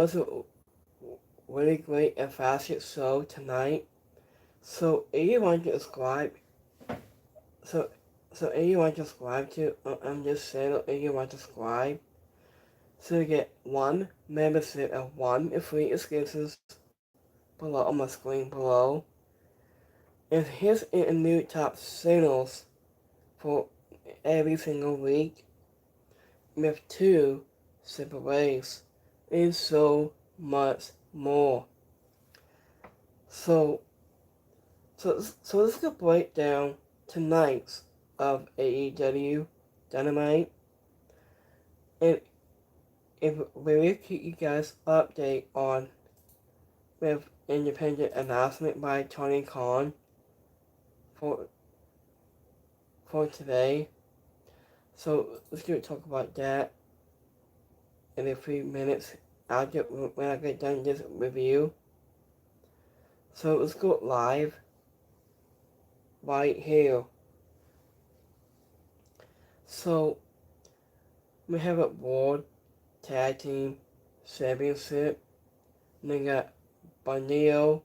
was a really great and fast show tonight. So anyone can subscribe. So anyone can subscribe to. I'm just saying anyone can subscribe. So you get one membership and one free exclusives below on my screen below. And here's a new top signals for every single week with 2 simple ways and so much more. So let's go break down tonight's of AEW Dynamite, and if we will keep you guys update on with independent announcement by Tony Khan for today. So let's go talk about that in a few minutes after when I get done this review. So let's go live right here. So we have a World Tag Team Championship. And they got Bandito,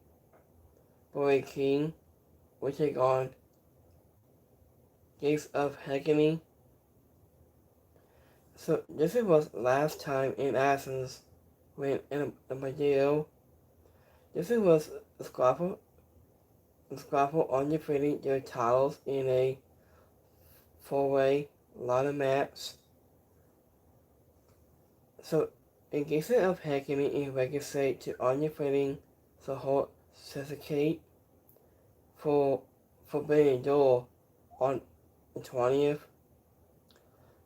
Boy King, which take on Gates of Hecany. So this was last time in Athens when in a Bandito. This was a squabble on defeating their titles in a 4-way ladder match. So in case of Hecany in legacy to undefeating the whole Sasuke for Forbidden Door on the 20th.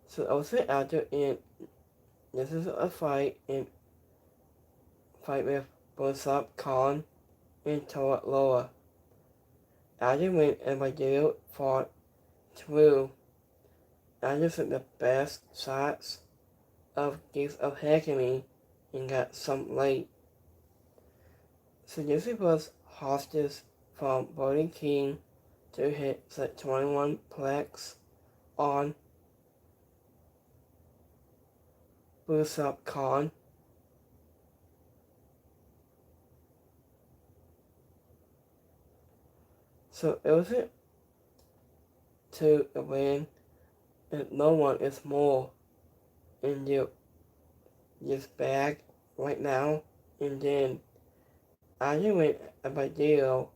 So also after this is a fight with Bosop Khan and Toa Loa. After when Embadillo fought through after the best shots of Gates of Hecany and got some late. So this was hostage from Brody King to hit the 21 plex on Bosop Khan. So it was to win, and no one is more in this bag right now. And then after when Abadillo,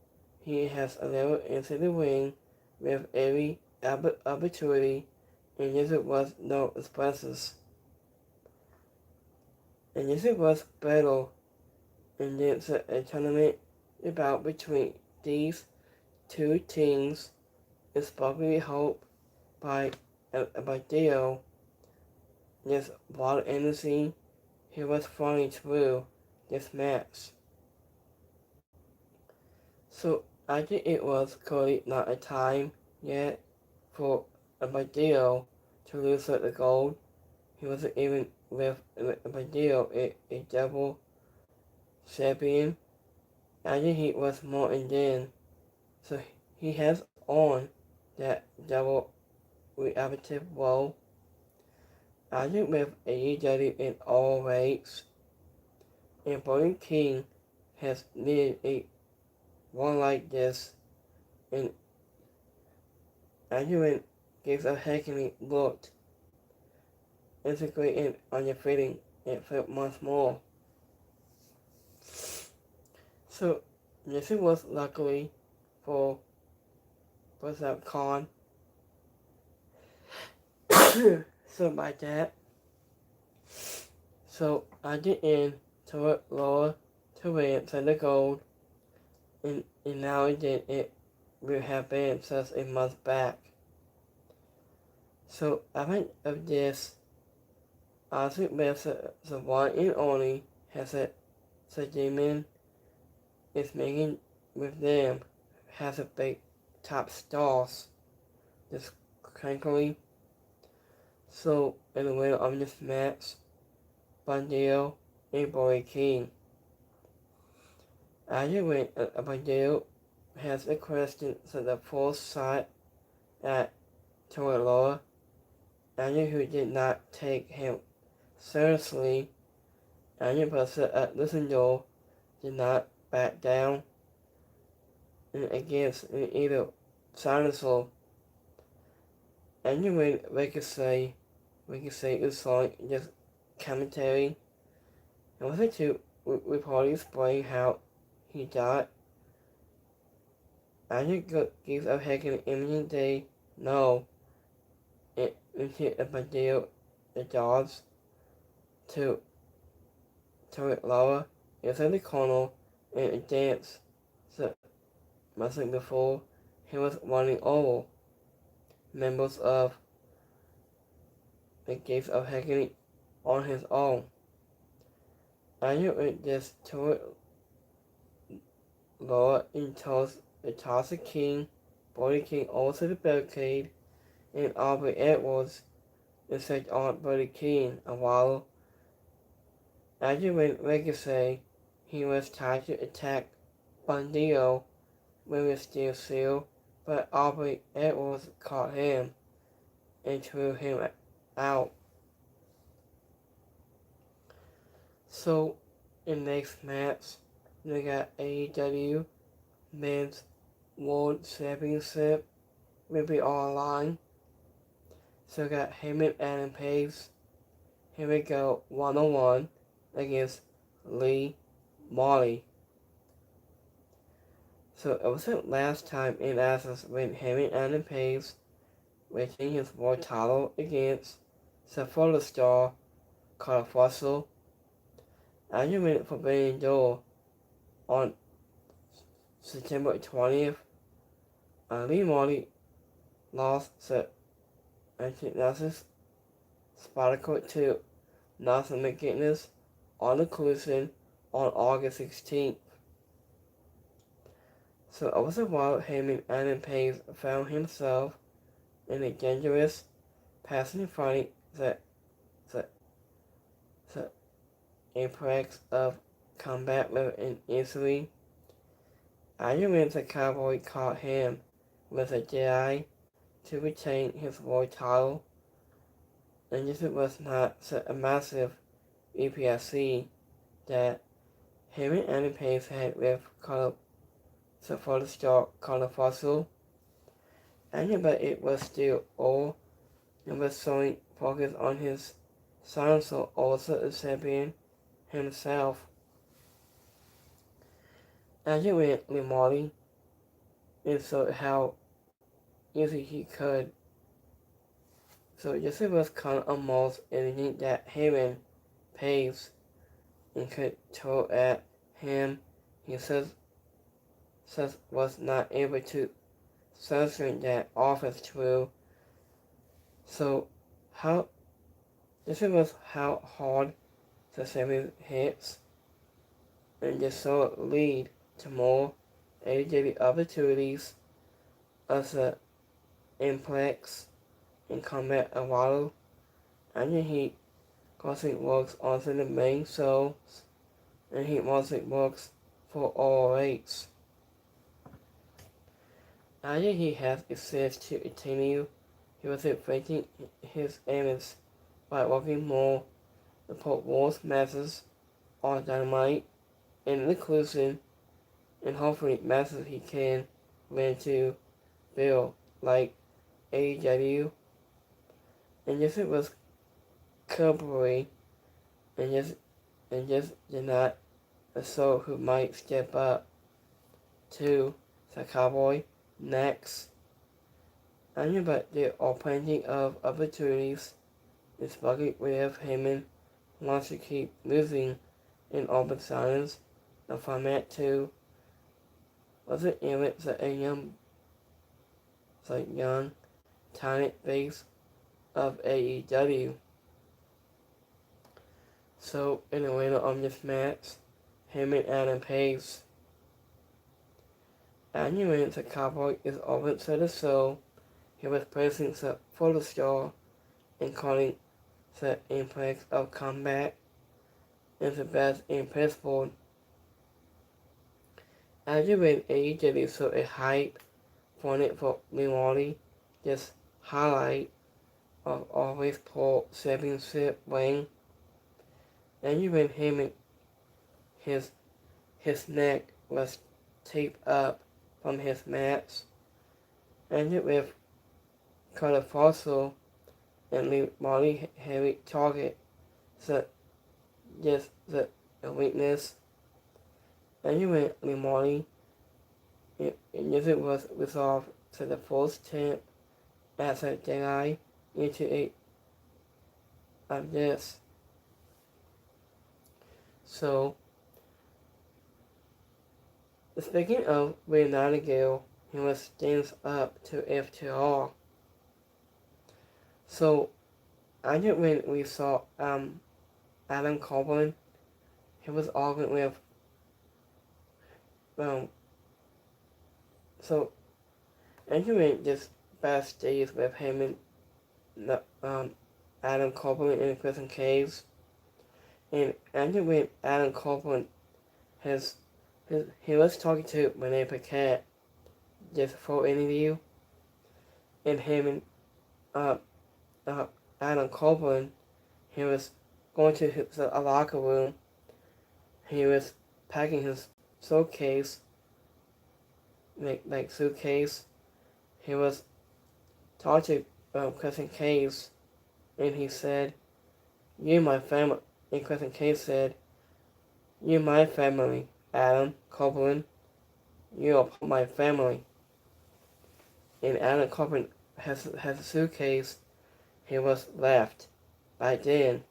he has a level into the ring with every opportunity, and this was no expresses. And this was battle, and it's a tournament about between these 2 teams is probably hoped by Abadillo. This wild energy he was flowing through this match. So after it was clearly not a time yet for Abadillo to lose the gold, he wasn't even with Abadillo a double champion. After he was more in then, so he has on that double reactive role. After with AEW in all rates, and Brody King has needed a one like this, and after when Gates of Hecany looked integrated on your fitting, it felt much more. So this was luckily for Bosop Khan. So by that, so I did in to lower to win for the gold, and now it will have been just a month back. So after of this, I think the one and only has the demon is making with them has a big top stars just crankily. So in the winner of this match, Bandito and Boy King. After when Bandito has a question to the full shot at Toa, after who did not take him seriously, and but Lucindo did not back down and against either dinosaur. And we could say it was like just commentary. And was it to reportedly explain how he died? I think gives a heck an imaging day. No, it hit a big deal. The dogs to it lower. It's in the corner and it danced. So much like before, he was running over members of the gates of Hecate on his own. I knew it just to it lower and tossed the king, Brody King over to the barricade, and Aubrey Edwards insect on Brody King a while. After when Legacy, he was tried to attack Bandido with a steel seal, but Aubrey Edwards caught him and threw him out. So, in the next match, we got AEW Men's World Championship will be online. So we got Heyman and Page. Here we go, 1-on-1 against Lee Molly. So it wasn't last time in Access when Heyman and Page reaching his world title against the photo star Carl Fossil. As you went Forbidden Door on September 20th, Lee Molly lost the Antithesis Spartacle to Nelson McGinnis on the collision on August 16th. So it was a while Heyman and Page found himself in a dangerous passing fight the apex of combat with an easily. Argument the Cowboy caught him with a Jedi to retain his world title, and this was not a massive EPSC that him and Page had with the photo star Color Fossil, but it was still all and was showing focus on his silencer, also a champion himself. As it went Limari, and so how easy he could. So this was kind of almost anything that Heyman Page and could throw at him. He says was not able to censor that offense through. So this was how hard the seven hits, and just saw it lead to more AEW opportunities as the Implex in combat a while, and the Heat causing works onto the main shows, and Heat mostly works for all rates. After he has access to continue, he was inflating his image by working more to put Wars matches on Dynamite and inclusion, and hopefully matches he can win to build like AEW. And yes, it was Cowboy, and just did not a soul who might step up to the Cowboy next. I knew but there are plenty of opportunities, especially with Heyman wants to keep moving in open silence. The format too was an image that a young talent base of AEW. So in the winner of this match, Heyman and Page. Annually, the Cowboy is open to the show. He was praising the photo star and calling the impact of combat and the best in baseball. As you read AEW saw a hype for it for Milwaukee, this highlight of always poor championship win. and when him and his neck was taped up from his match, ended with color fossil and leave Molly heavy target, so just the weakness. And when Molly, it was resolved to the first attempt as a Jedi into a of this. So, speaking of Ray Nightingale, he was stands up to FTR. So, I think when we saw Adam Copeland, he was arguing with so Andrew just backstage with him and Adam Copeland and Kristen Cage, and Andrew Adam Copeland he was talking to Renee Paquette just for interview, and him and Adam Copeland, he was going to his locker room. He was packing his suitcase, like suitcase. He was talking to Kristen Cage, and he said, "You're my family." And Kristen Cage said, "You're my family, Adam Copeland. You're a part of my family." And Adam Copeland has a suitcase. He was left by then.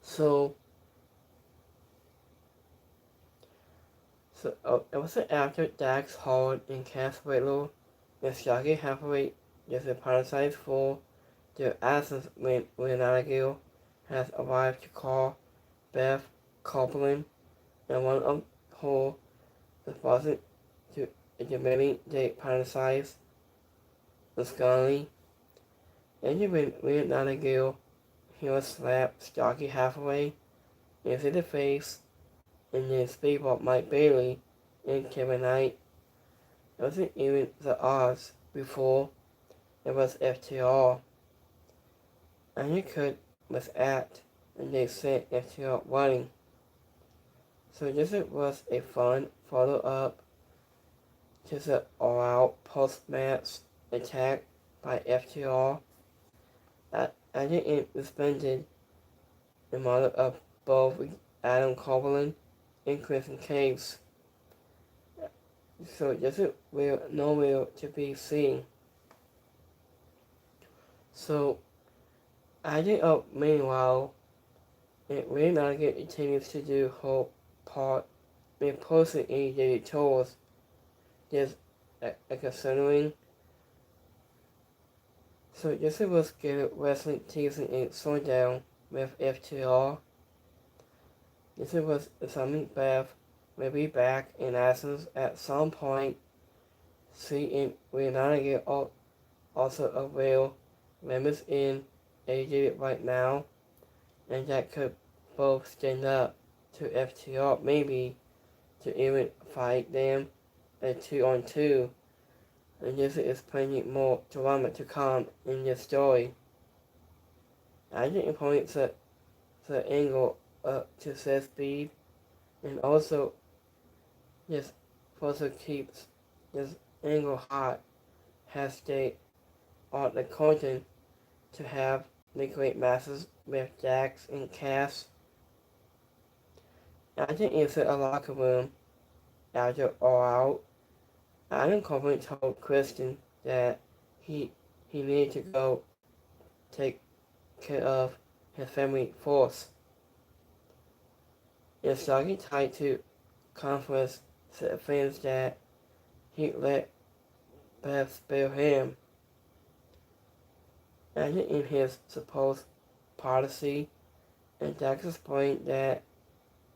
So it was after Dax Hall and Cass Whitlow and Shaggy Hathaway just apologized for their absence when Nightingale has arrived to call Beth Copeland and one of her responses to admitting they apologized Scully. And when Nightingale, he was slapped Shaggy Hathaway into the face, and then speak about Mike Bailey and Kevin Knight. It wasn't even the odds before it was FTR. And he was at, and they sent FTR running. So this was a fun follow-up to the all-out post-match attack by FTR. I think responded the model of both Adam Copeland and Kristen Cage. So this is nowhere to be seen. So I think meanwhile, it Ray Nightingale continues to do her part in posting AEW tours. There's a considering. So this was good wrestling season in SmackDown with FTR. This was something Beth will be back in Athens at some point. See Ray Nightingale also avail members in AEW right now, and that could both stand up to FTR, maybe to even fight them a 2-on-2. And this is plenty more drama to come in this story. I think it points the angle up to Seth Speed, and also this also keeps this angle hot has they on the content to have the great masses with Jax and Cass. I think it's a locker room after all out. Adam Copeland told Kristen that he needed to go take care of his family first. And Starkey tried to conference the fans that he let Beth spare him. And in his supposed policy, and Dax explained that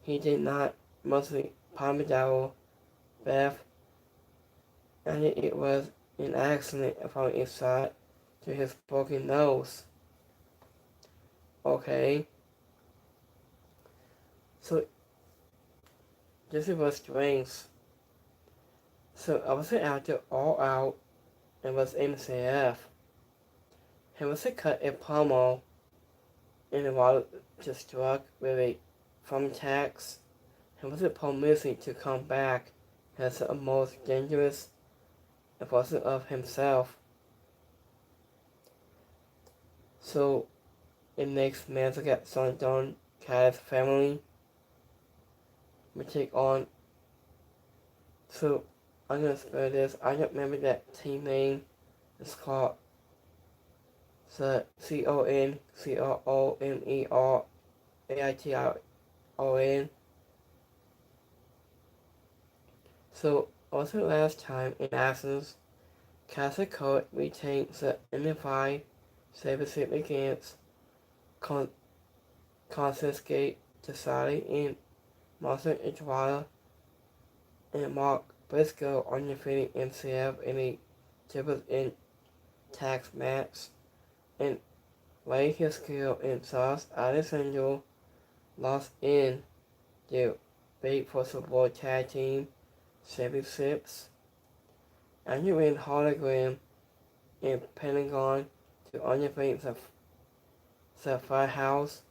he did not mostly pomodoro Beth, and it was an accident from his side to his broken nose. Okay. So this was strange. So I was after All Out and was MCF. He was cut a promo and while just struck with a thumbtacks, he was promising to come back as the most dangerous version of himself. So it makes man to get son Don Callis' family we take on. So I'm gonna spell this. I don't remember that team name. It's called the CONCROMERAITION. So also last time in Athens, Catholic Court retains the unified services against confiscate society in Martha Edgewater and Mark Briscoe on defeating himself in a triple in tax match and laid his skill in South Alexander lost in the big for support tag team championships. And you win hologram in Pentagon to underfeed the Firehouse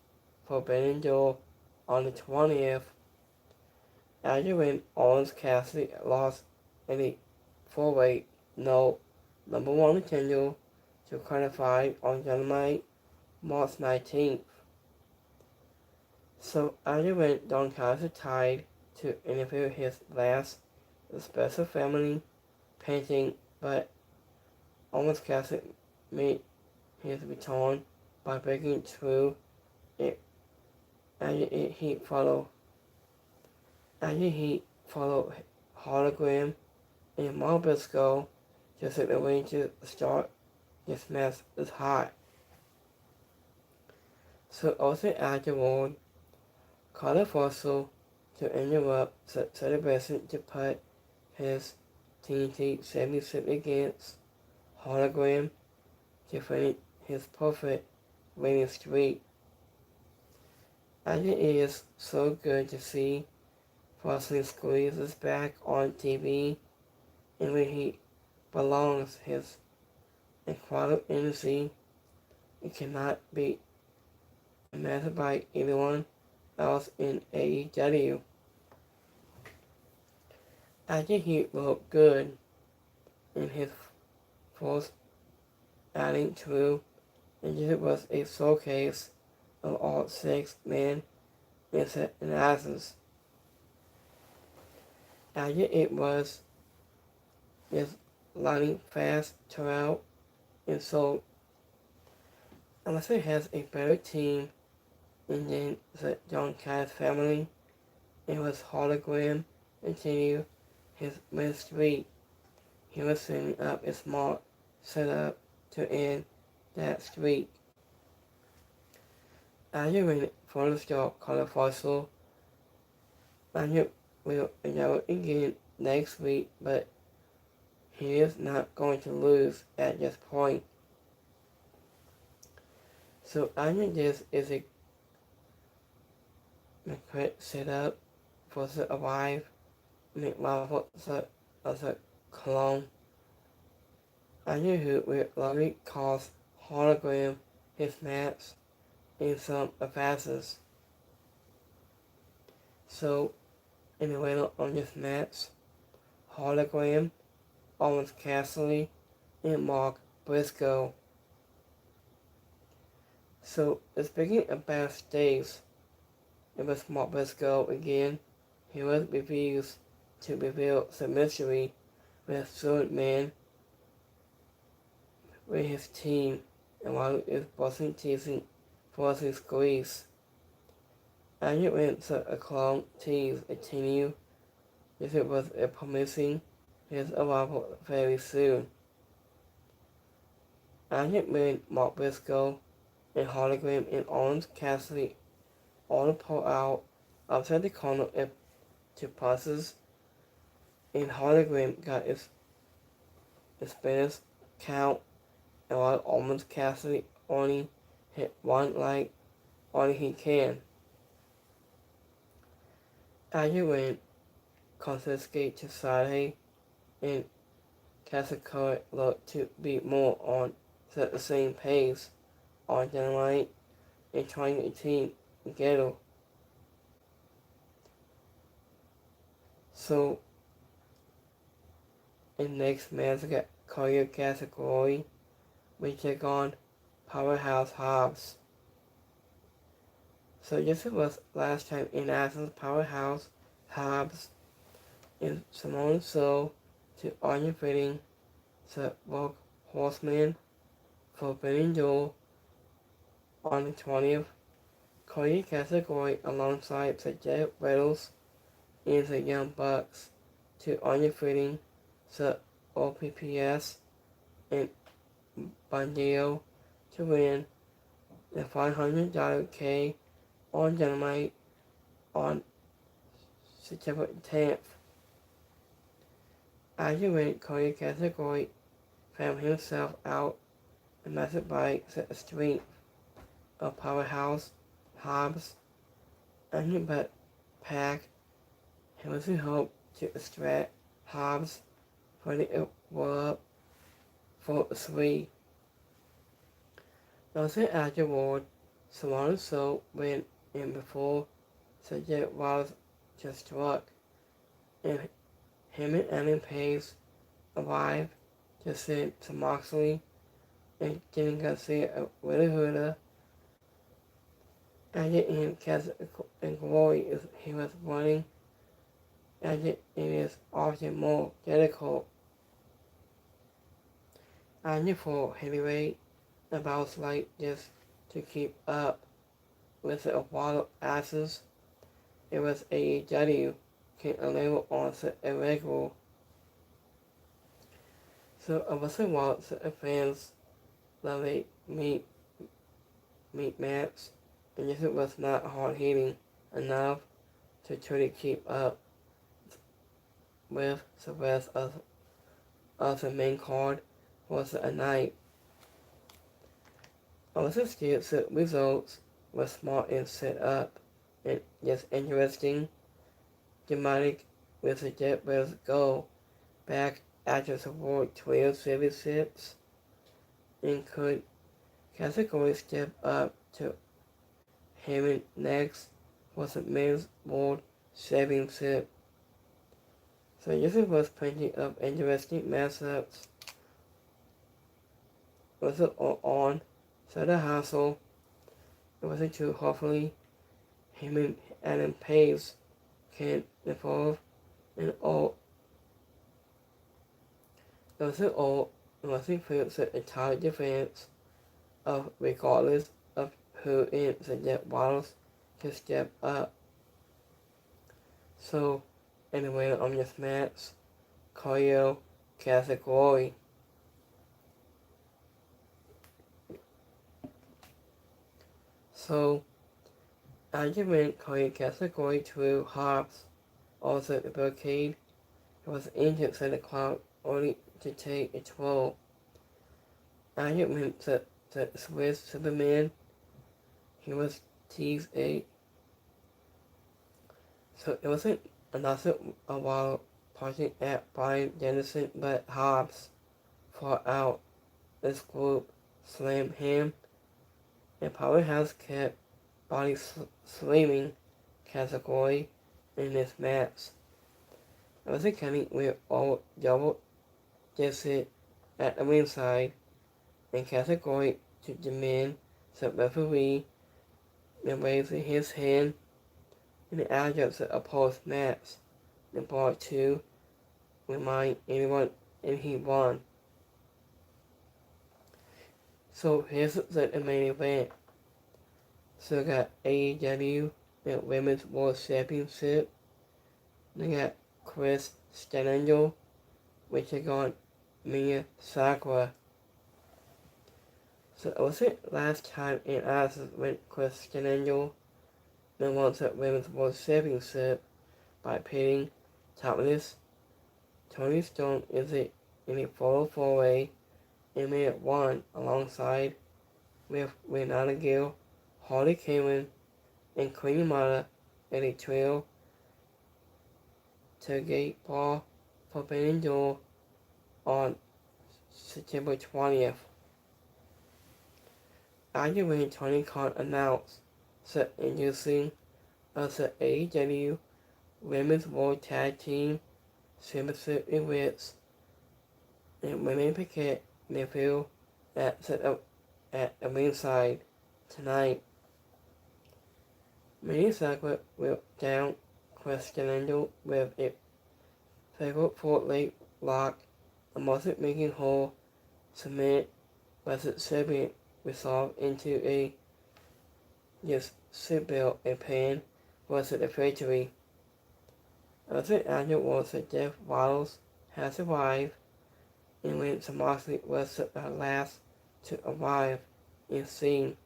Forbidden Door on the 20th. And you win Orange Cassidy lost in the 4-way no number 1 contender to qualify on Dynamite March 19th. So after when Don Callis tied to interview his last special family painting, but almost Cassidy made his return by breaking through it after he followed hologram and Mark Briscoe just at the way to start this mess is hot. So also afterward, Carter Fossil to interrupt the celebration to put his TNT championship against hologram to finish his perfect winning streak. And it is so good to see Fossil squeezes back on TV and where he belongs. His incredible energy, it cannot be matched by anyone else in AEW. After he looked good in his first outing through, and it was a showcase of all 6 men in Athens. After it was just lightning fast throughout, and so unless it has a better team and then the John Callis family, it was hologram continue his win streak. He was setting up a smart setup to end that streak. After winning for the start Carter Fossil, Manu will endeavor again next week, but he is not going to lose at this point. So I think this is a quick setup for the arrive McLaughlin as a clone. I knew who will likely cause hologram his match in some advances. So in the winner on this match, hologram, Owens Cassidy, and Mark Briscoe. So speaking of backstage, it was Mark Briscoe again. He was refused to reveal the mystery with Third Man with his team, and while he is busting teasing for his squeeze. And it went to a clown tease continue, as it was promising his arrival very soon. And it made Mark Briscoe and hologram and Orange Cassidy all pull out outside the corner to passes, and hologram got his bonus count, and while Orange Cassidy only hit one like only he can. After when confiscate to Saturday, and Cassidy looked to be more on the same pace on Dynamite, in 2018 together. So in next match career category, we take on Powerhouse Hobbs. So this was last time in Athens. Powerhouse Hobbs and Simone So to Anya Fitting to Rogue Horseman for Billy Joel on the 20th. Career category alongside the Jet Reynolds and the Young Bucks to Anya Fitting to OPPS and Bandito to win the $500 K on Dynamite on September 10th. After winning career category, found himself out and massive by the strength of Powerhouse Hobbs and but Pack. He was in hope to extract Hobbs for the world for 3. Also afterward, Solano So went in before Sergio was just struck, and him and Alan Pace arrived to sit to Moxley and Jimmy Garcia with a hooter. As it in and glory he was running, as it is often more difficult. And for heavyweight, about like this to keep up with the wild asses, it was AEW can enable on the irregular. So I was want the fans love a meat match, and this was not hard hitting enough to try to keep up with the rest of the main card was a night. I was scared the results were smart and set up, and just interesting, dramatic with the Jet Bears goal back after the World 12 services, and could category step up to him next was the men's World Championship. So this was plenty of interesting matchups. Was it all on? So the hassle, it wasn't too hopefully him and Adam Pace can evolve and all. It wasn't all, it wasn't felt the entire defense of regardless of who in the Jet Waddles can step up. So anyway, on this match, Career category. So, argument career category 2 Hobbs, also the barricade, was injured so the crowd only to take a 12. Argument that Swiss Superman, he was teased 8. So it wasn't another a while parting at Brian Dennison, but Hobbs fought out. This group slammed him, and Powerhouse kept body slamming category in this match. I was counting with all double digit at the ringside, and category to demand the referee and raising his hand in the adjunct the opposed match, and brought to remind anyone, and he won. So here's the main event. So we got AEW and Women's World Championship. They got Chris Stenangel, which is on Mia Sakura. So it wasn't last time in Athens when Chris Stenangel won the Women's World Championship by pitting topless Tony Storm in a photo four-way and made it one alongside with Renata Gill, Harley Cameron, and Queen Mata at a trail to gate ball for Ben Joel on September 20th. After when Tony Khan announced the introducing of the AEW Women's World Tag Team Championship in which and women picket Neville at the ringside tonight. Many Sacred will down questioning with a fatal foot-leg lock, a muscle making hole, cement, was it serpent resolved into a sibyl a pan, was it a victory. Other after was that Jeff Waddles has arrived, and when Moxley was the last to arrive in scene,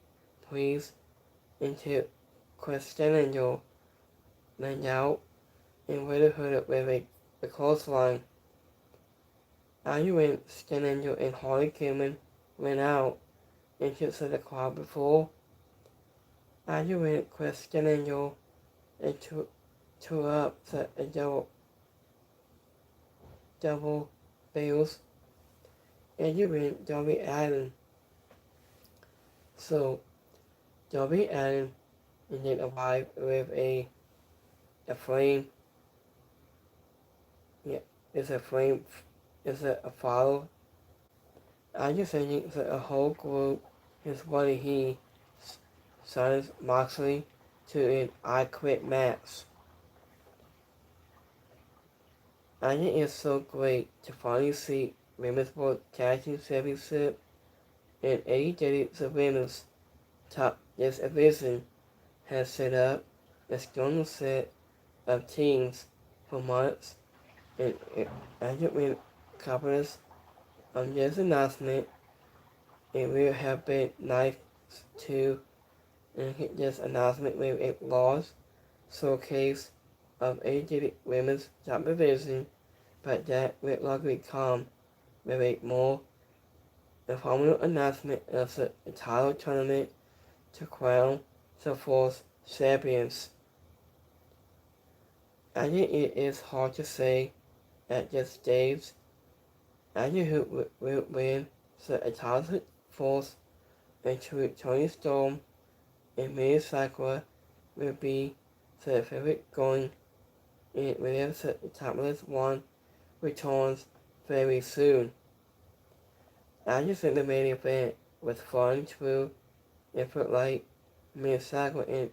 please into questioning laid out and Riddle hooded with a clothesline. After when Stenangel and Harley Cameron went out into the crowd before, after when Stenangel and tore up the double bills, and you went Darby Allin. So Darby Allin and then arrived with a flame. Yeah, it's a flame. Is it a follow? I'm just saying that a whole group is what he signs Moxley to an I Quit match. I think it's so great to finally see Women's World Tag Team Championship and AEW the Women's top this division has set up a strong set of teams for months, and I think with couples on this announcement, it will have been nice to hit this announcement with a large showcase of AEW Women's top division, but that will likely come with a more informal announcement of the title tournament to crown the fourth champions. I think it is hard to say at this stage who will win the title fourth into Tony Storm and Mia Sakura will be the favorite going in whenever the topless one returns very soon. I just think the main event was fun through and felt like Mia Sakura and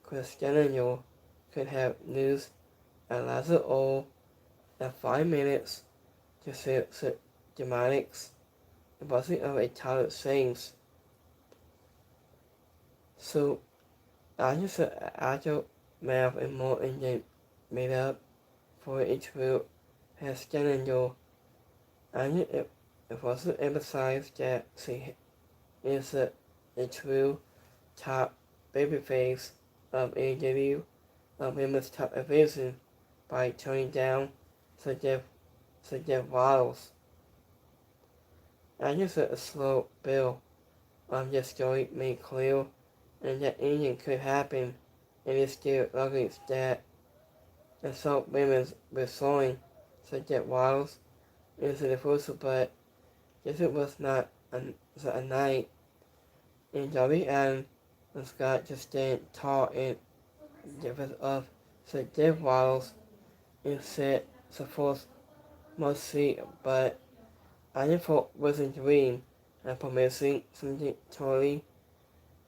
Cristiano could have news at last all at 5 minutes to see the dramatics the busting of a titled things. So I just agile math and more engine made up for each group has Cristiano. And it also emphasized that she is a true top babyface of AEW Women's top division by turning down the Jeff Waddles. I just a slow build of the story made clear and that anything could happen, and it still lucky that the Assault Women's restoring the Jeff Waddles into the first, but this was not a night, and Darby Allin was got to stand tall in defense of the Jeff Waddles and set the first must see, but I thought was a dream and promising something totally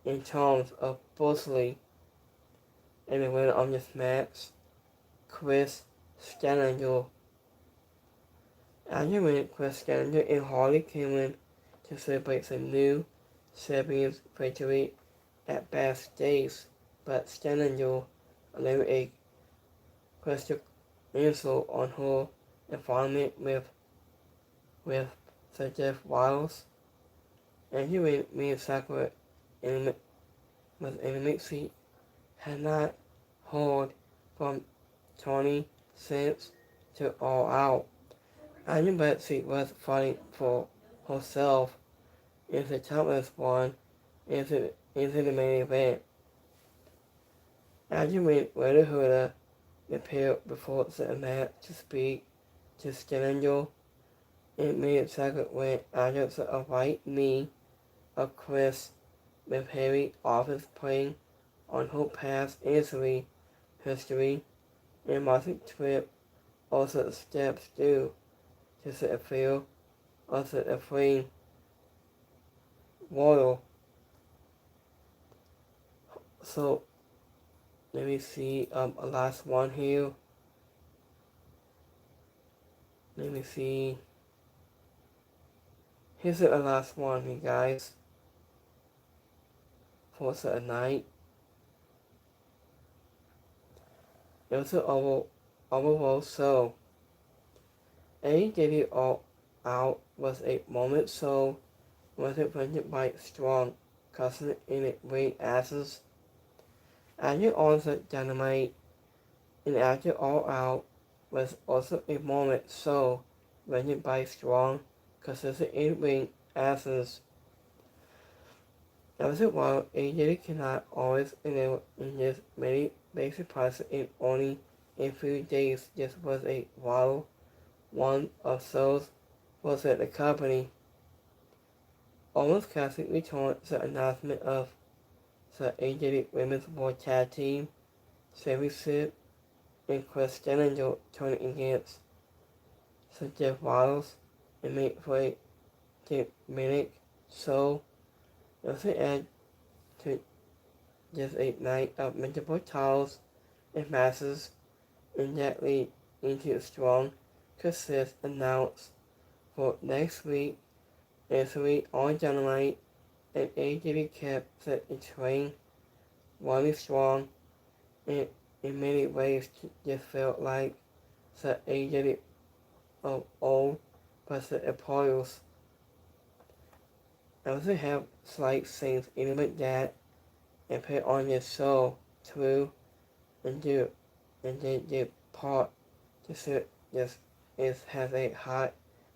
in terms of Bosley and the winner of this match, Chris Stanley. After when Chris Stanley and Harley Cameron to celebrate the new champions victory at backstage, but Stanley allowed a question insult on her involvement with the Jeff Waddles, and he when me and Sakura was in the mix seat had not heard from Tony since to All Out. I knew Betsy was fighting for herself in the topless one into the main event. After when Red Huda appeared before the match to speak to Stellinger, it made a second went after the right knee of Chris with heavy offense playing on whole past injury history and Martin Tripp also steps due to set a field, also a free Royal. So let me see a last one here. Let me see. Here's the last one, you guys. For a night. It was an overall so AEW All Out was a moment so was it rendered by strong custom in it great asses. After also Dynamite and after All Out was also a moment so rendered by strong consistent in ring asses. As it was, AEW cannot always enable in this many basic process in only a few days. This was a vital one of those was at the company. Almost Classic returned the announcement of the AEW Women's World Tag Team Championship and Chris Stellinger turning against the Jeff Waddles and made for a 10-minute show. It also added to just a night of multiple titles and matches and that lead into a strong success announced for next week. This week on Dynamite and AEW kept the train running strong and in many ways just felt like the AEW of old but the Apollos. I also have slight things element that and put on this show too and then do part just has a hot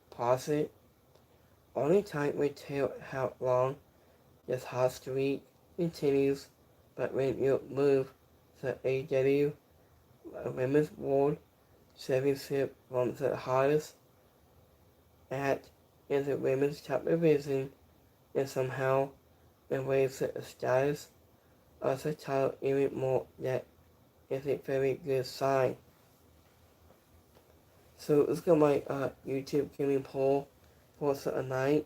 posit. Only time will tell how long this hot streak continues, but when you move the AEW Women's World Championship from the hottest at in the women's top division and somehow raise the status of the title even more, that is a very good sign. So let's go my YouTube gaming poll for the night.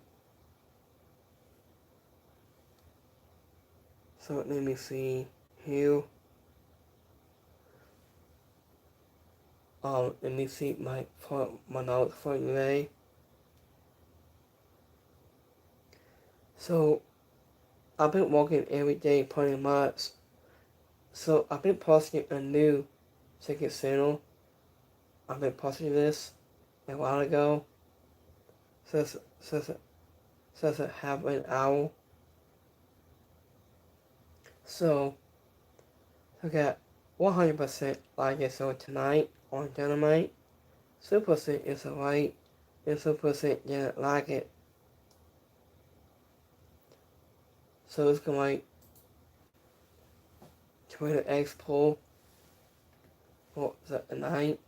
So let me see here. Let me see my notes for today. So I've been working every day pretty much. So I've been posting a new second channel. I've been posting this a while ago. Says a half an hour. So I got 100% like it. So tonight on Dynamite, 2% is alright, and 2% didn't like it. So it's going like Twitter X poll for the night.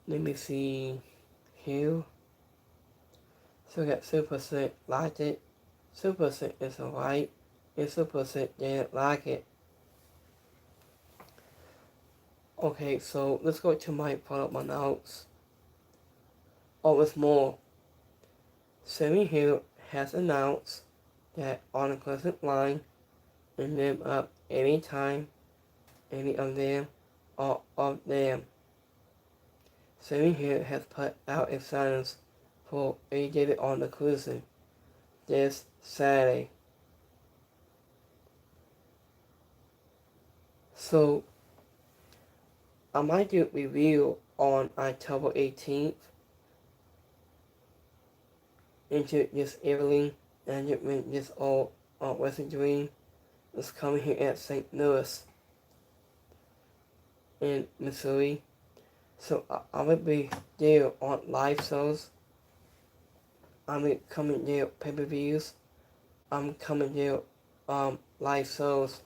Let me see here. So I got 2% liked it, 2% is alright, and 2% didn't like it. Okay, so let's go to my pull up my notes. Oh, it's more. Sammy Hill has announced that on the closest line and them up anytime, any of them, all of them. Sammy Hill has put out a silence for AEW on the cruising this Saturday. So I might do a review on October 18th into this Evelyn and when this old Western Dream is coming here at St. Louis in Missouri. So I will be there on live shows. I'm coming there pay-per-views. I'm coming there live shows.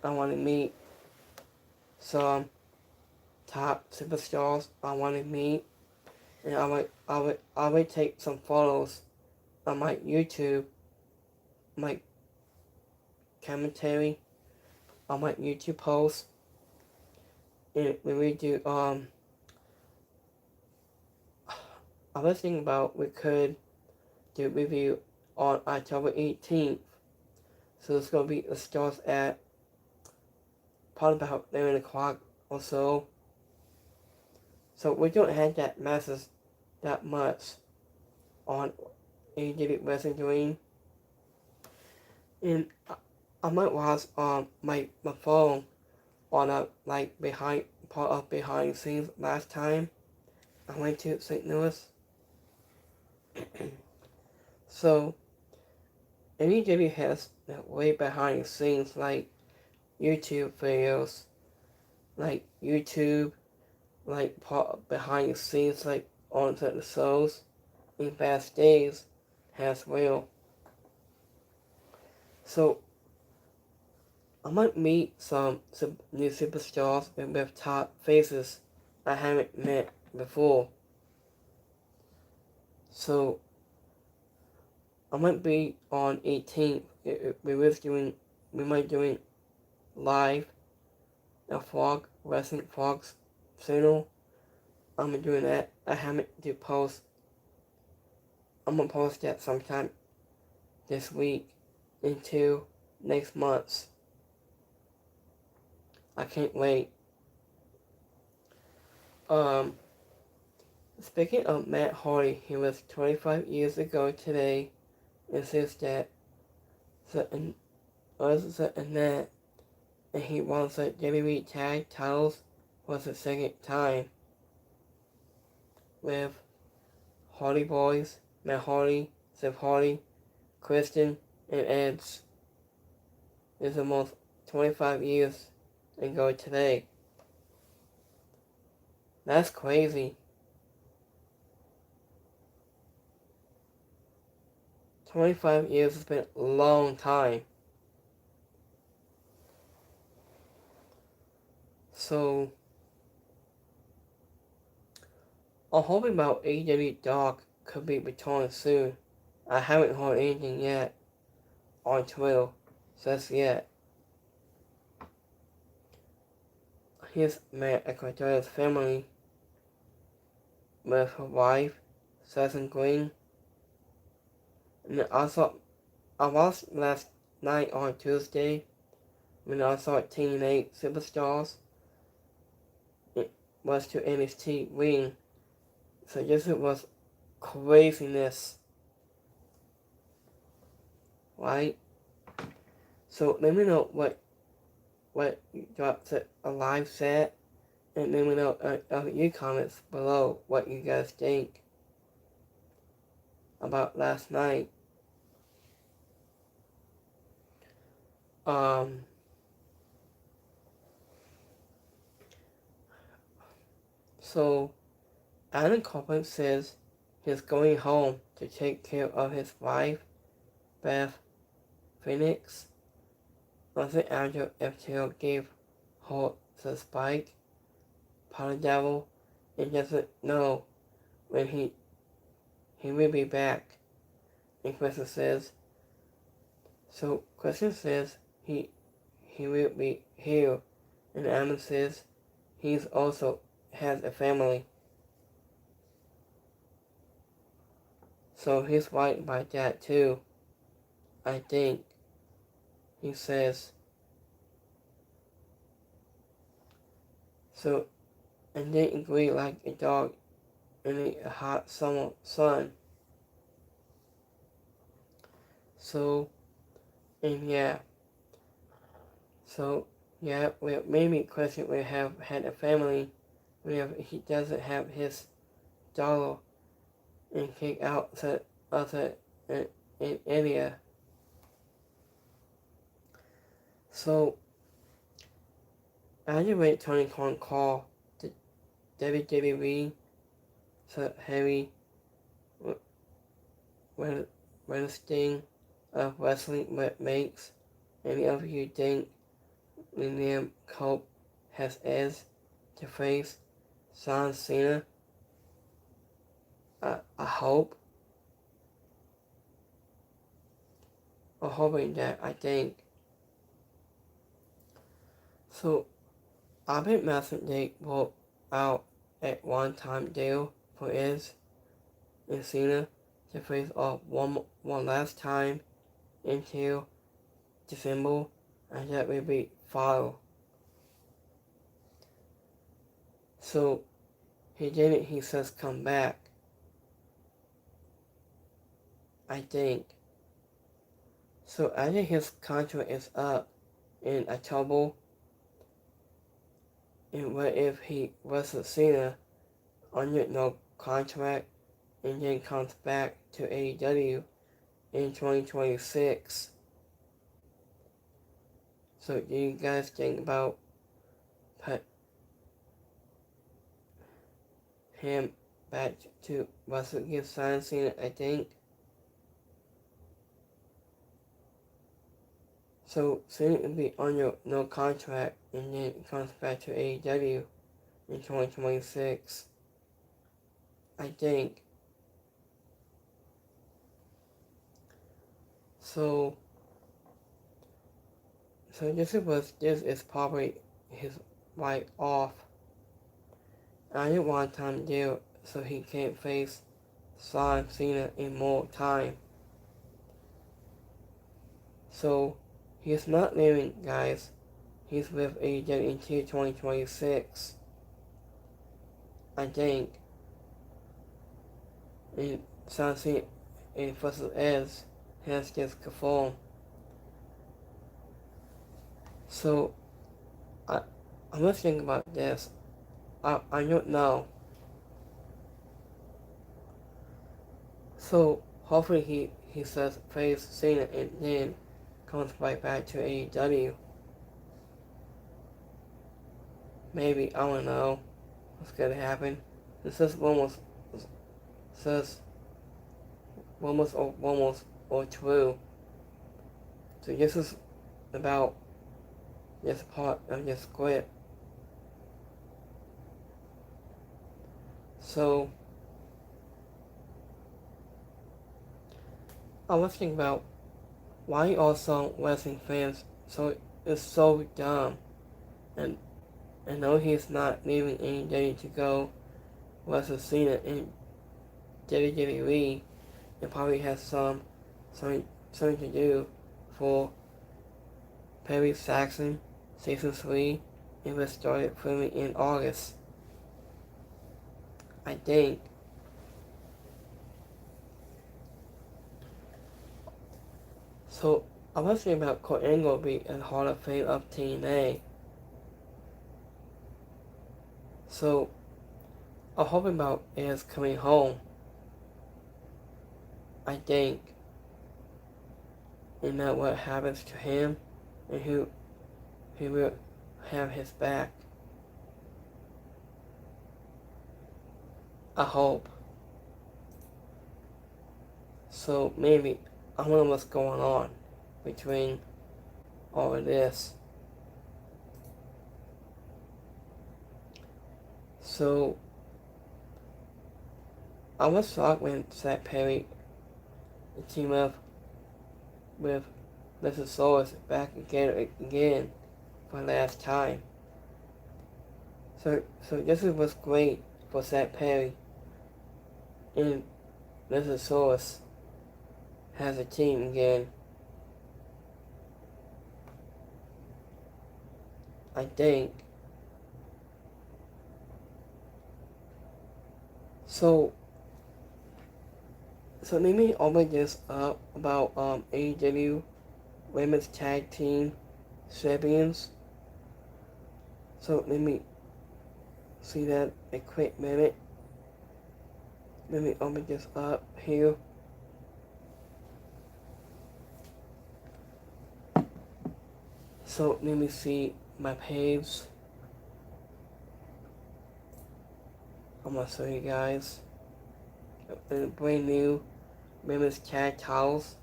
I want to meet some top superstars I want to meet and I would take some photos on my YouTube, my commentary, on my YouTube post, and when we do I was thinking about we could do a review on October 18th. So it's gonna be, it starts at probably about 11 o'clock or so. So we don't have that message that much on AEW Wrestling Dream. And I might watch my phone on a like behind part of behind the scenes last time I went to St. Louis. So AEW has way behind the scenes like YouTube videos, like YouTube, like part behind the scenes, like on certain shows, and backstage as well. So I might meet some new superstars with top faces I haven't met before. So I might be on 18th. We might doing live a vlog, wrestling vlogs channel. I'm doing that. I haven't do post. I'm gonna post that sometime this week into next month. I can't wait. Speaking of Matt Hardy, he was 25 years ago today, and says that other than that, and he won the WWE tag titles for the second time with Hardy Boys, Matt Hardy, Jeff Hardy, Christian, and Edge. It's almost 25 years ago today. That's crazy. 25 years has been a long time. So, I'm hoping about AEW Dark could be returning soon. I haven't heard anything yet on Twitter, just yet. Here's Matt Ecuador's family with her wife, Susan Green. And I watched last night on Tuesday when I saw TNA Superstars. It was to NXT Wing. So this was craziness. Right? So let me know what you dropped a live set, and let me know in your comments below what you guys think about last night. So Adam Copeland says he's going home to take care of his wife, Beth Phoenix. Wasn't after FTL gave her the spike, Power Devil, and doesn't know when he will be back. And Christian says, so Christian says he will be here, and Adam says he's also has a family. So he's right by that too, I think. He says. So, and they agree like a dog in a hot summer sun. So, and yeah. So, yeah, well, maybe Christian will have had a family whenever he doesn't have his dollar and kick out the other in area. So, I just wait Tony Khan call the WWE so heavy Wednesday of wrestling what makes any of you think Liam Cope has edge to face John Cena. I hope, or hoping that I think. So I think Master Jake will out at one-time deal for Iz and Cena to face off one last time until December, and that will be final. So he says come back. I think. So after his contract is up in October, and what if he wrestles Cena under no contract and then comes back to AEW in 2026? So do you guys think about put him back to wrestle against Cena? I think. So Cena will be under no contract and then comes back to AEW in 2026. I think. So this is probably his right off. I didn't want time to deal so he can't face Cena in more time. So he's not leaving, guys. He's with AEW until 2026. I think. And Cena and versus Edge has just confirmed. So I'm just thinking about this. I don't know. So hopefully he says face Cena and then comes right back to AEW. Maybe, I don't know what's gonna happen. This is almost or true. So this is about this part of the script. So I was thinking about why are some wrestling fans so dumb, and I know he's not leaving any day to go wrestle Cena in WWE. It probably has something to do for Perry Saxon season 3 and was started filming in August. I think. So I was thinking about Kurt Angle being in Hall of Fame of TNA. So I'm hoping about is coming home. I think. And that what happens to him and who will have his back. I hope. So maybe I wonder what's going on between all of this. So I was shocked when Zach Perry teamed up with Mrs. Soros back again for last time. So this was great for Zach Perry, and Mrs. Soros has a team again. I think. So let me open this up about AEW Women's Tag Team Champions. So let me see that a quick minute. Let me open this up here. So let me see my page. I'm gonna show you guys a brand new women's tag titles.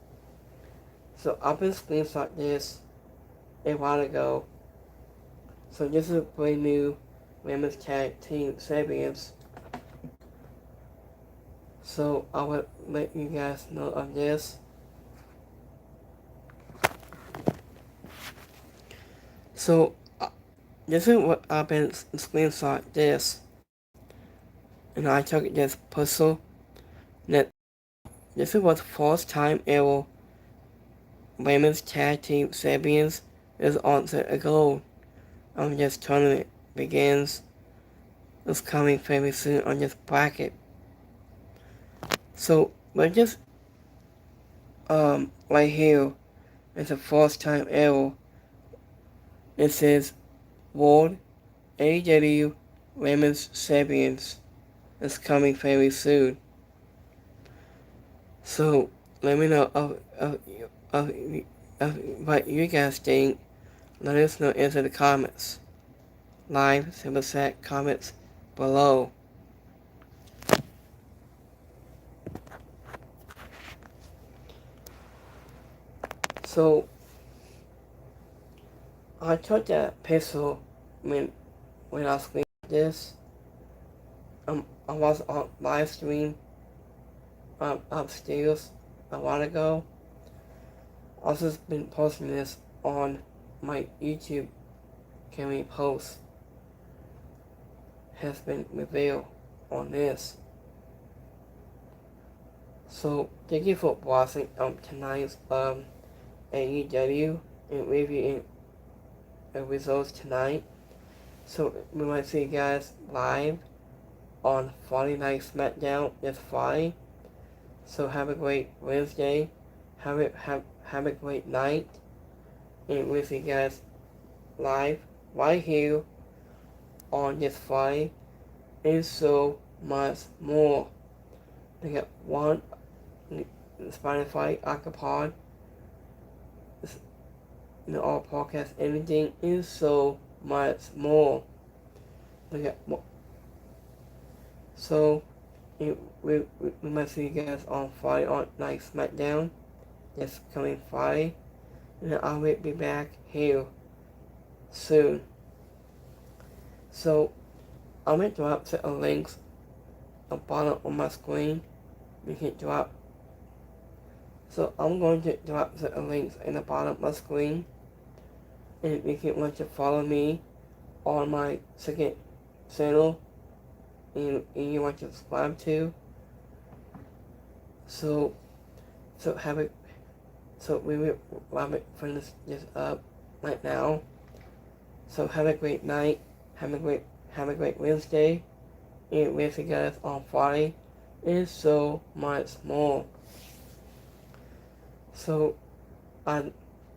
So I've been screenshot this a while ago. So this is a brand new women's tag team champions. So I will let you guys know of this. So this is what I've been screenshot this. And I took this puzzle. That this was first time ever women's tag team champions is on the gold of this tournament begins. It's coming very soon on this bracket. So we're just right here is the first time ever. It says World AEW Women's Champions is coming very soon. So let me know of what you guys think. Let us know in the comments. Live super chat comments below. So I took that pistol when I screened this. I was on live stream upstairs a while ago. I've just been posting this on my YouTube community post. Has been revealed on this. So thank you for watching tonight's AEW and reviewing the results tonight. So we might see you guys live on Friday Night SmackDown this Friday. So have a great Wednesday. Have a great night. And we'll see you guys live right here on this Friday. And so much more. They got one Spotify, Acapod, all podcasts, everything, and so much more. They got more. So we might see you guys on Friday on Night SmackDown. This coming Friday. And I will be back here soon. So I'm going to drop the links at the bottom of my screen. You can drop. So I'm going to drop the links in the bottom of my screen. And you can want to follow me on my second channel. And you want to subscribe to. So we will wrap it from this up right now. So have a great night. Have a great Wednesday. And we'll see you guys on Friday. And so much more. So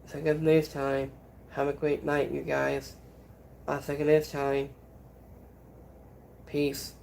see you next time. Have a great night, you guys. I'll see you next time. Peace.